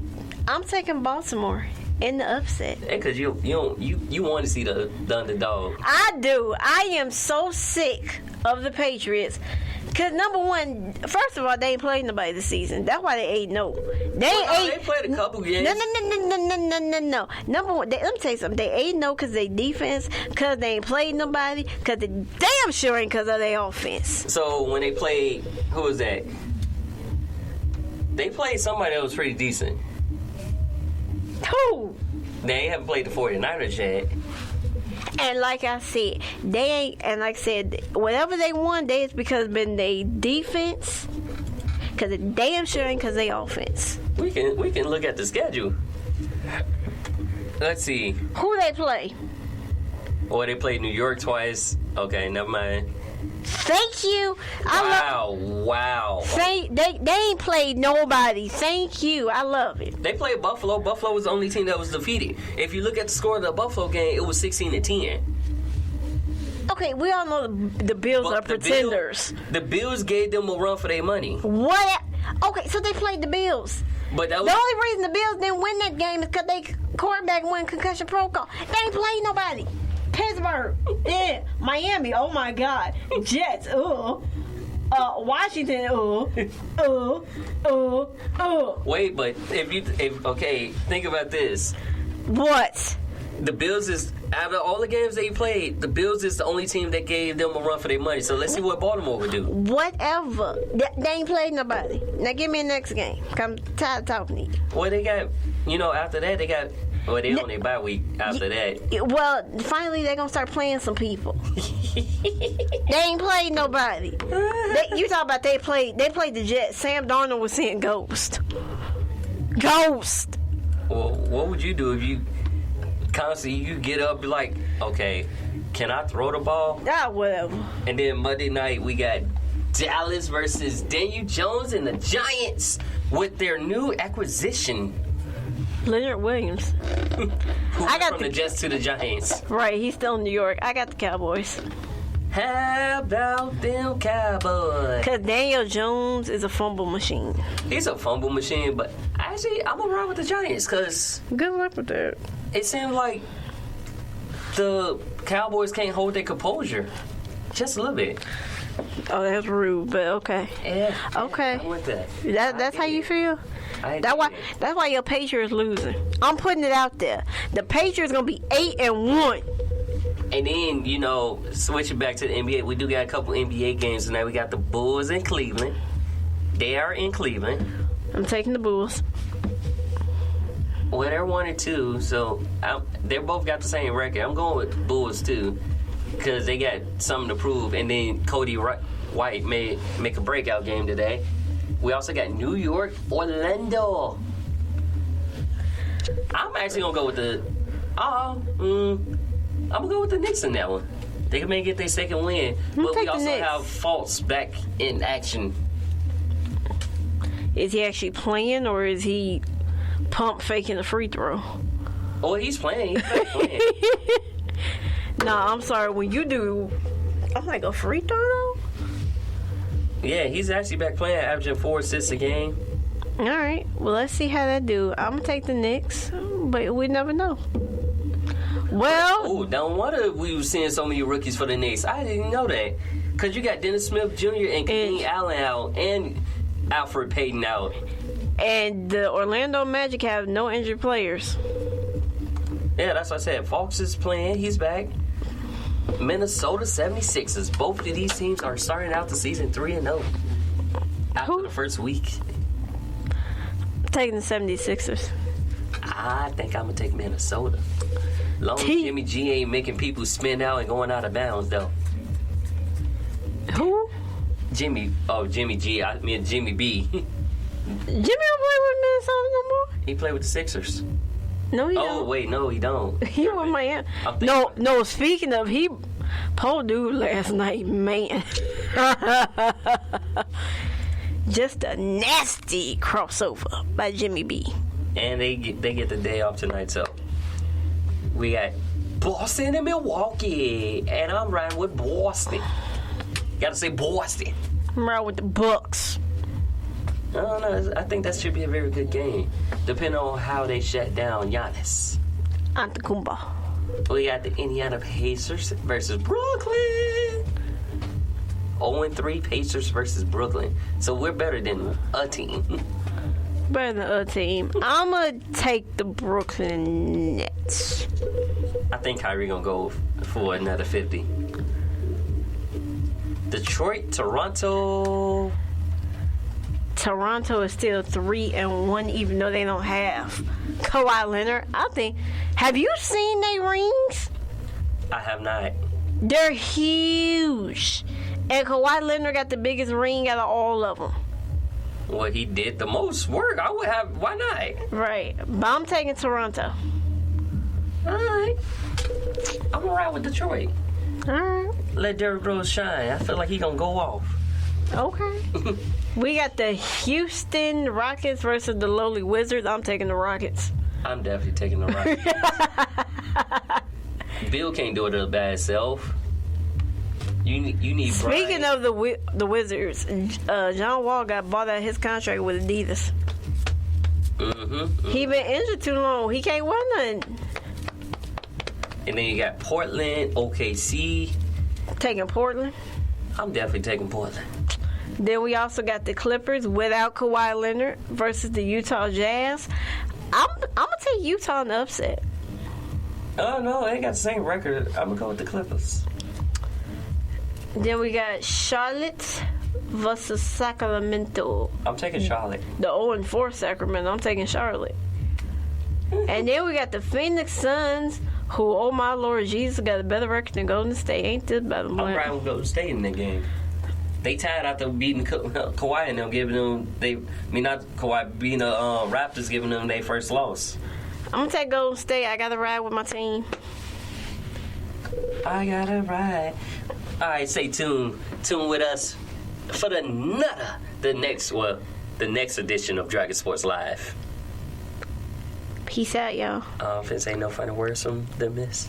Speaker 2: I'm taking Baltimore in the upset.
Speaker 1: Because you want to see the underdog.
Speaker 2: I do. I am so sick of the Patriots. Because, number one, first of all, they ain't played nobody this season. That's why they 8-0.
Speaker 1: They played a couple games.
Speaker 2: No. Number one, let me tell you something. They 8-0 because they defense, because they ain't played nobody, because they damn sure ain't because of their offense.
Speaker 1: So, when they played, who was that? They played somebody that was pretty decent.
Speaker 2: Who?
Speaker 1: They haven't played the 49ers yet.
Speaker 2: And like I said, they ain't. And like I said, whatever they won, it's because of been their defense. Because it damn sure ain't because they offense.
Speaker 1: We can look at the schedule. Let's see.
Speaker 2: Who they play?
Speaker 1: Oh, they played New York twice. Okay, never mind.
Speaker 2: Thank you.
Speaker 1: Wow.
Speaker 2: They ain't played nobody. Thank you. I love it.
Speaker 1: They played Buffalo. Buffalo was the only team that was defeated. If you look at the score of the Buffalo game, it was 16-10.
Speaker 2: Okay, we all know the Bills are pretenders.
Speaker 1: The Bills gave them a run for their money.
Speaker 2: What? Okay, so they played the Bills.
Speaker 1: But that was
Speaker 2: the only reason the Bills didn't win that game is because they quarterback went concussion protocol. They ain't played nobody. Pittsburgh, yeah. Miami, oh my God. Jets, Washington,
Speaker 1: Wait, but think about this.
Speaker 2: What?
Speaker 1: The Bills is, out of all the games they played, the Bills is the only team that gave them a run for their money. So let's see what Baltimore would do.
Speaker 2: Whatever. They ain't played nobody. Now give me the next game. I'm tired of talking to you.
Speaker 1: Well, they got, after that, they got Well, they on their bye week after that.
Speaker 2: Well, finally they're gonna start playing some people. They ain't played nobody. You talk about they played the Jets. Sam Darnold was seeing Ghost.
Speaker 1: Well, what would you do if you constantly you get up like, okay, can I throw the ball?
Speaker 2: Ah, whatever.
Speaker 1: And then Monday night we got Dallas versus Daniel Jones and the Giants with their new acquisition.
Speaker 2: Leonard Williams.
Speaker 1: Who went from the Jets to the Giants?
Speaker 2: Right, he's still in New York. I got the Cowboys.
Speaker 1: How about them Cowboys?
Speaker 2: Because Daniel Jones is a fumble machine.
Speaker 1: He's a fumble machine, but actually, I'm going to ride with the Giants because
Speaker 2: Good luck with that.
Speaker 1: it seems like the Cowboys can't hold their composure. Just a little bit.
Speaker 2: Oh, that's rude, but okay.
Speaker 1: Yeah.
Speaker 2: Okay.
Speaker 1: I'm with that.
Speaker 2: That's how you feel?
Speaker 1: I
Speaker 2: That's why your Patriots losing. I'm putting it out there. The Patriots gonna be 8-1.
Speaker 1: And then, you know, switching back to the NBA, we do got a couple NBA games tonight. We got the Bulls in Cleveland. They are in Cleveland.
Speaker 2: I'm taking the Bulls.
Speaker 1: Well, they're 1-2, so they both got the same record. I'm going with Bulls too, because they got something to prove. And then Cody White may make a breakout game today. We also got New York, Orlando. I'm actually gonna go with I'm gonna go with the Knicks in that one. They may get their second win, but we also have Fultz back in action.
Speaker 2: Is he actually playing or is he pump faking a free throw?
Speaker 1: Oh, he's playing. He's back playing.
Speaker 2: Nah, I'm sorry. When you do, I'm like a free throw though.
Speaker 1: Yeah, he's actually back playing, averaging 4 assists a game.
Speaker 2: All right. Well, let's see how that do. I'm gonna take the Knicks, but we never know. Well,
Speaker 1: Oh, no wonder we were seeing so many rookies for the Knicks. I didn't know that. Because you got Dennis Smith Jr. and Kareem Allen out and Alfred Payton out.
Speaker 2: and the Orlando Magic have no injured players.
Speaker 1: Yeah, that's what I said. Fox is playing. He's back. Minnesota 76ers. Both of these teams are starting out the season 3-0. After the first week.
Speaker 2: Taking the 76ers.
Speaker 1: I think I'm going to take Minnesota. Long as Jimmy G ain't making people spin out and going out of bounds, though.
Speaker 2: Who?
Speaker 1: Jimmy G. I mean Jimmy B.
Speaker 2: Jimmy don't play with Minnesota no more?
Speaker 1: He played with the Sixers.
Speaker 2: No, he don't.
Speaker 1: Oh, wait, no, he don't.
Speaker 2: He with Miami. No, speaking of, poor dude last night, man. Just a nasty crossover by Jimmy B.
Speaker 1: And they get the day off tonight, so we got Boston and Milwaukee, and I'm riding with Boston. Gotta say Boston.
Speaker 2: I'm right with the Bucks.
Speaker 1: I don't know. I think that should be a very good game, depending on how they shut down Giannis.
Speaker 2: Antetokounmpo.
Speaker 1: We got the Indiana Pacers versus Brooklyn. 0-3 Pacers versus Brooklyn. So we're better than a team.
Speaker 2: Better than a team. I'm going to take the Brooklyn Nets.
Speaker 1: I think Kyrie going to go for another 50. Detroit, Toronto.
Speaker 2: Toronto is still 3-1, even though they don't have Kawhi Leonard. Have you seen their rings?
Speaker 1: I have not.
Speaker 2: They're huge. And Kawhi Leonard got the biggest ring out of all of them.
Speaker 1: Well, he did the most work. I would have. Why not?
Speaker 2: Right. But I'm taking Toronto.
Speaker 1: All right. I'm going to ride with Detroit.
Speaker 2: All right.
Speaker 1: Let Derrick Rose shine. I feel like he going to go off.
Speaker 2: Okay. We got the Houston Rockets versus the lowly Wizards. I'm taking the Rockets.
Speaker 1: I'm definitely taking the Rockets. Bill can't do it to his bad self. You need
Speaker 2: Speaking
Speaker 1: Brian.
Speaker 2: of the Wizards, John Wall got bought out of his contract with Adidas. He been injured too long. He can't wear nothing.
Speaker 1: And then you got Portland, OKC.
Speaker 2: Taking Portland.
Speaker 1: I'm definitely taking Portland.
Speaker 2: Then we also got the Clippers without Kawhi Leonard versus the Utah Jazz. I'm gonna take Utah in the upset.
Speaker 1: Oh no, they got the same record. I'm gonna go with the Clippers.
Speaker 2: Then we got Charlotte versus Sacramento.
Speaker 1: I'm taking Charlotte.
Speaker 2: The 0-4 Sacramento. I'm taking Charlotte. And then we got the Phoenix Suns, who, oh my Lord Jesus, got a better record than Golden State. Ain't this better?
Speaker 1: I'm right with Golden State in that game. They tied after beating Kawhi and them, giving them not Kawhi, beating the Raptors, giving them their first loss.
Speaker 2: I'm gonna take Golden State. I gotta ride with my team.
Speaker 1: I gotta ride. All right, stay tuned with us for the next edition of Dragon Sports Live.
Speaker 2: Peace out, y'all.
Speaker 1: If it ain't no final words from the miss.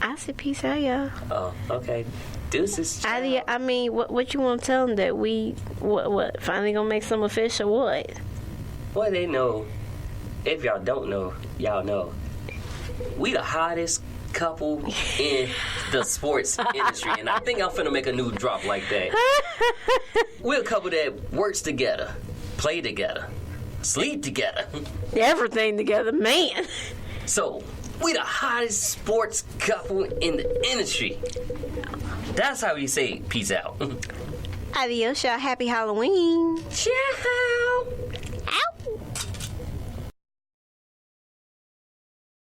Speaker 2: I said peace out, y'all.
Speaker 1: Oh, okay. Deuces.
Speaker 2: I mean, what you want to tell them that we what finally gonna make some official what?
Speaker 1: Well, they know. If y'all don't know, y'all know. We the hottest couple in the sports industry, and I think I'm finna make a new drop like that. We're a couple that works together, play together, sleep together,
Speaker 2: Everything together, man.
Speaker 1: So we the hottest sports couple in the industry. That's how you say peace out.
Speaker 2: Adios, y'all. Happy Halloween.
Speaker 1: Ciao.